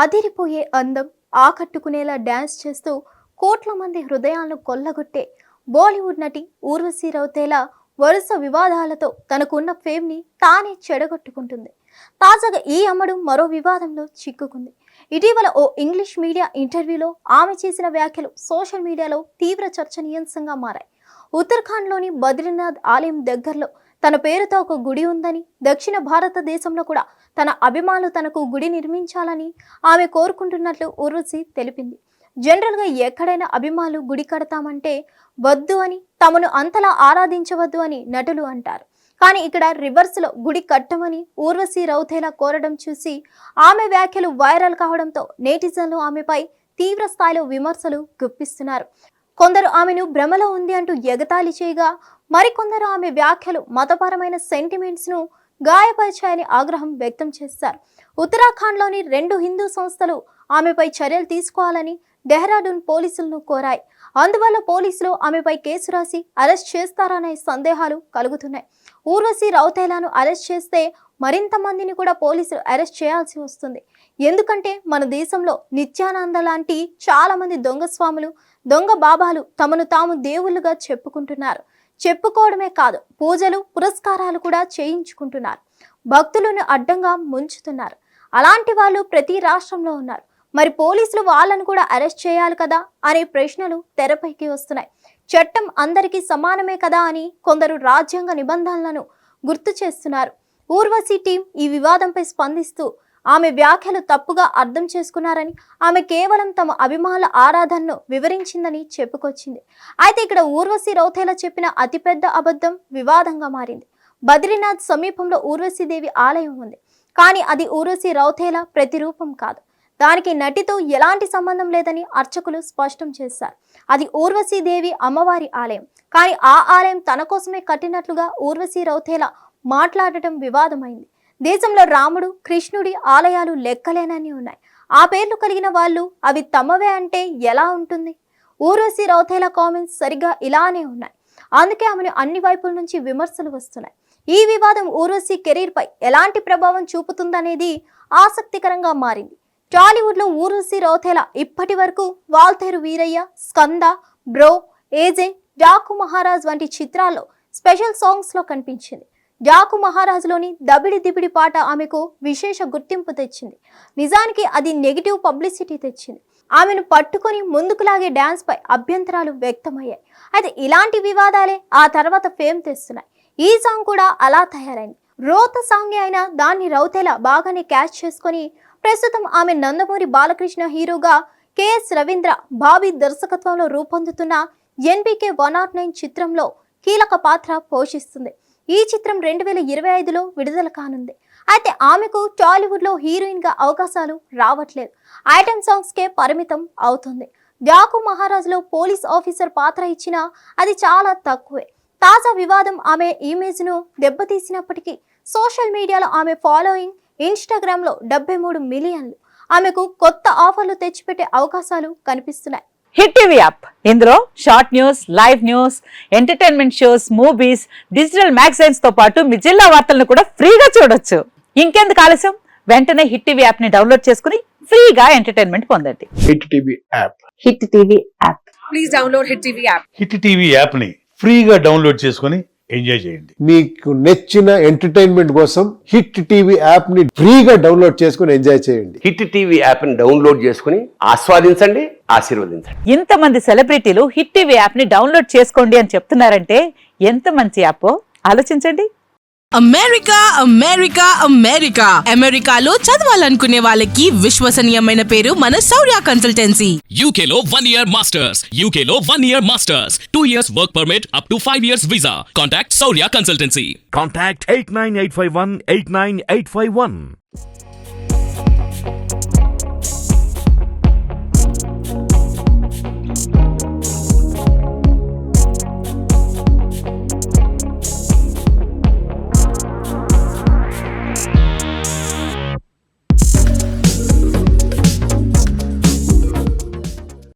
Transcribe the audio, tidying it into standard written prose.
అదిరిపోయే అందం, ఆకట్టుకునేలా డ్యాన్స్ చేస్తూ కోట్ల మంది హృదయాలను కొల్లగొట్టే బాలీవుడ్ నటి ఊర్వశి రౌతేలా వరుస వివాదాలతో తనకున్న ఫేమ్ని తానే చెడగొట్టుకుంటుంది. తాజాగా ఈ అమ్మడు మరో వివాదంలో చిక్కుకుంది. ఇటీవల ఓ ఇంగ్లీష్ మీడియా ఇంటర్వ్యూలో ఆమె చేసిన వ్యాఖ్యలు సోషల్ మీడియాలో తీవ్ర చర్చనీయాంశంగా మారాయి. ఉత్తరాఖండ్లోని బద్రీనాథ్ ఆలయం దగ్గరలో తన పేరుతో ఒక గుడి ఉందని, దక్షిణ భారతదేశంలో కూడా తన అభిమానులు తనకు గుడి నిర్మించాలని ఆమె కోరుకుంటున్నట్లు ఊర్వశి తెలిపింది. జనరల్గా ఎక్కడైనా అభిమానులు గుడి కడతామంటే వద్దు అని, తమను అంతలా ఆరాధించవద్దు అని నటులు అంటారు. కానీ ఇక్కడ రివర్స్లో గుడి కట్టమని ఊర్వశి రౌతేలా కోరడం చూసి ఆమె వ్యాఖ్యలు వైరల్ కావడంతో నెటిజన్లు ఆమెపై తీవ్ర స్థాయిలో విమర్శలు గుప్పిస్తున్నారు. కొందరు ఆమెను భ్రమలో ఉంది అంటూ ఎగతాళి చేయగా, మరికొందరు ఆమె వ్యాఖ్యలు మతపరమైన సెంటిమెంట్స్ను గాయపరిచాయని ఆగ్రహం వ్యక్తం చేశారు. ఉత్తరాఖండ్లోని 2 హిందూ సంస్థలు ఆమెపై చర్యలు తీసుకోవాలని డెహ్రాడూన్ పోలీసులను కోరాయి. అందువల్ల పోలీసులు ఆమెపై కేసు రాసి అరెస్ట్ చేస్తారనే సందేహాలు కలుగుతున్నాయి. ఊర్వశి రౌతేలాను అరెస్ట్ చేస్తే మరింత మందిని కూడా పోలీసులు అరెస్ట్ చేయాల్సి వస్తుంది. ఎందుకంటే మన దేశంలో నిత్యానంద లాంటి చాలా మంది దొంగ స్వాములు, దొంగ బాబాలు తమను తాము దేవుళ్ళుగా చెప్పుకుంటున్నారు. చెప్పుకోవడమే కాదు, పూజలు పురస్కారాలు కూడా చేయించుకుంటున్నారు. భక్తులను అడ్డంగా ముంచుతున్నారు. అలాంటి వాళ్ళు ప్రతి రాష్ట్రంలో ఉన్నారు. మరి పోలీసులు వాళ్ళను కూడా అరెస్ట్ చేయాలి కదా అనే ప్రశ్నలు తెరపైకి వస్తున్నాయి. చట్టం అందరికీ సమానమే కదా అని కొందరు రాజ్యాంగ నిబంధనలను గుర్తు చేస్తున్నారు. ఊర్వశి టీం ఈ వివాదంపై స్పందిస్తూ ఆమె వ్యాఖ్యలు తప్పుగా అర్థం చేసుకున్నారని, ఆమె కేవలం తమ అభిమానుల ఆరాధనను వివరించిందని చెప్పుకొచ్చింది. అయితే ఇక్కడ ఊర్వశి రౌతేలా చెప్పిన అతిపెద్ద అబద్ధం వివాదంగా మారింది. బద్రీనాథ్ సమీపంలో ఊర్వశీదేవి ఆలయం ఉంది. కానీ అది ఊర్వశి రౌతేలా ప్రతిరూపం కాదు. దానికి నటితో ఎలాంటి సంబంధం లేదని అర్చకులు స్పష్టం చేశారు. అది ఊర్వశీదేవి అమ్మవారి ఆలయం. కానీ ఆ ఆలయం తన కోసమే కట్టినట్లుగా ఊర్వశి రౌతేలా మాట్లాడటం వివాదమైంది. దేశంలో రాముడు, కృష్ణుడి ఆలయాలు లెక్కలేనని ఉన్నాయి. ఆ పేర్లు కలిగిన వాళ్ళు అవి తమవే అంటే ఎలా ఉంటుంది? ఊర్వశి రౌతేలా కామెంట్స్ సరిగ్గా ఇలానే ఉన్నాయి. అందుకే ఆమెను అన్ని వైపుల నుంచి విమర్శలు వస్తున్నాయి. ఈ వివాదం ఊర్వశి కెరీర్పై ఎలాంటి ప్రభావం చూపుతుందనేది ఆసక్తికరంగా మారింది. టాలీవుడ్లో ఊర్వశి రౌతేలా ఇప్పటి వరకు వాల్తేరు వీరయ్య, స్కంద, బ్రో, ఏజెంట్, డాకు మహారాజ్ వంటి చిత్రాల్లో స్పెషల్ సాంగ్స్లో కనిపించింది. డాకు మహారాజ్లోని దబిడి దిబిడి పాట ఆమెకు విశేష గుర్తింపు తెచ్చింది. నిజానికి అది నెగిటివ్ పబ్లిసిటీ తెచ్చింది. ఆమెను పట్టుకొని ముందుకులాగే డ్యాన్స్ పై అభ్యంతరాలు వ్యక్తమయ్యాయి. అయితే ఇలాంటి వివాదాలే ఆ తర్వాత ఫేమ్ తెస్తున్నాయి. ఈ సాంగ్ కూడా అలా తయారైంది. రోత సాంగ్ అయినా దాన్ని రౌతేలా బాగానే క్యాచ్ చేసుకొని ప్రస్తుతం ఆమె నందమూరి బాలకృష్ణ హీరోగా కెఎస్ రవీంద్ర బాబీ దర్శకత్వంలో రూపొందుతున్న NBK 109 చిత్రంలో కీలక పాత్ర పోషిస్తుంది. ఈ చిత్రం 2025లో విడుదల కానుంది. అయితే ఆమెకు టాలీవుడ్లో హీరోయిన్గా అవకాశాలు రావట్లేదు. ఐటమ్ సాంగ్స్కే పరిమితం అవుతుంది. డాకు మహారాజ్లో పోలీస్ ఆఫీసర్ పాత్ర ఇచ్చినా అది చాలా తక్కువే. తాజా వివాదం ఆమె ఇమేజ్ను దెబ్బతీసినప్పటికీ సోషల్ మీడియాలో ఆమె ఫాలోయింగ్ ఇన్స్టాగ్రామ్లో 73 మిలియన్లు. ఆమెకు కొత్త ఆఫర్లు తెచ్చిపెట్టే అవకాశాలు కనిపిస్తున్నాయి. హిట్ టీవీ యాప్, ఇందులో short news, live news, entertainment shows, movies, digital magazines తో పాటు మీ జిల్లా వార్తలను కూడా ఫ్రీగా చూడొచ్చు. ఇంకెందుకు ఆలస్యం, వెంటనే హిట్ టీవీ యాప్ ని డౌన్లోడ్ చేసుకుని ఫ్రీగా ఎంటర్టైన్మెంట్ పొందండి. Hit TV app, hit TV app, please download hit TV app. Hit TV app ని ఫ్రీగా డౌన్లోడ్ చేసుకుని ఎంజాయ్ చేయండి. మీకు నచ్చిన ఎంటర్టైన్మెంట్ కోసం హిట్ టీవీ యాప్ ని ఫ్రీగా డౌన్లోడ్ చేసుకుని ఎంజాయ్ చేయండి. హిట్ టీవీ యాప్ ని డౌన్లోడ్ చేసుకుని ఆస్వాదించండి, ఆశీర్వదించండి. ఇంతమంది సెలబ్రిటీలు హిట్ టీవీ యాప్ ని డౌన్లోడ్ చేసుకోండి అని చెప్తున్నారంటే ఎంత మంచి యాప్ ఆలోచించండి. అమెరికా అమెరికా అమెరికా అమెరికాలో చదవాలనుకునే వాళ్ళకి విశ్వసనీయమైన పేరు మన శౌర్య కన్సల్టెన్సీ. UK లో 1 year masters, UK లో 1 year masters, 2 years work permit up to 5 years visa. Contact Saurya Consultancy. Contact 89851 89851.